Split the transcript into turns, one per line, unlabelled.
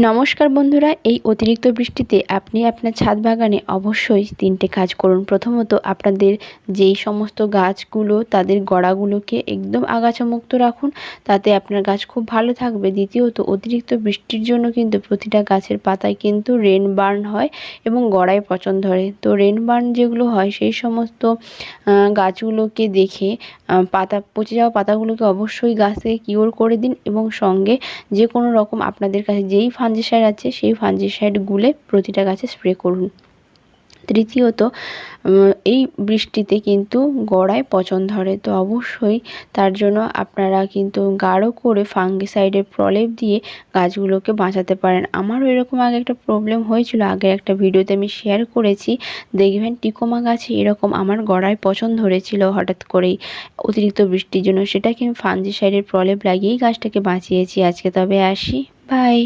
নমস্কার বন্ধুরা, এই অতিরিক্ত বৃষ্টিতে আপনি আপনার ছাদ বাগানে অবশ্যই 3টে কাজ করুন। প্রথমত, আপনাদের যেই সমস্ত গাছগুলো তাদের গোড়াগুলোকে একদম আগাছামুক্ত রাখুন, তাতে আপনার গাছ খুব ভালো থাকবে। দ্বিতীয়ত, অতিরিক্ত বৃষ্টির জন্য কিন্তু প্রতিটা গাছের পাতায় কিন্তু রেন বার্ন হয় এবং গোড়ায় পচন ধরে। তো রেন বার্ন যেগুলো হয় সেই সমস্ত গাছগুলোকে দেখে পচে যাওয়া পাতাগুলোকে অবশ্যই গাছ থেকে কিওর করে দিন এবং সঙ্গে যে কোনো রকম আপনাদের কাছে যেই ফাঞ্জিসাইড আছে সেই ফাঞ্জিসাইড গুলে প্রতিটা গাছে স্প্রে করুন। তৃতীয়ত, এই বৃষ্টিতে কিন্তু গোড়ায় পচন ধরে, তো অবশ্যই তার জন্য আপনারা কিন্তু গাঢ় করে ফাঙ্গিসাইডের প্রলেপ দিয়ে গাছগুলোকে বাঁচাতে পারেন। আমারও এরকম আগে একটা প্রবলেম হয়েছিল, আগের একটা ভিডিওতে আমি শেয়ার করেছি। দেখবেন টিকোমা গাছে এরকম আমার গোড়ায় পচন ধরেছিল হঠাৎ করেই অতিরিক্ত বৃষ্টির জন্য, সেটাকে আমি ফাঙ্গিসাইডের প্রলেপ লাগিয়েই গাছটাকে বাঁচিয়েছি। আজকে তবে আসি, বাই।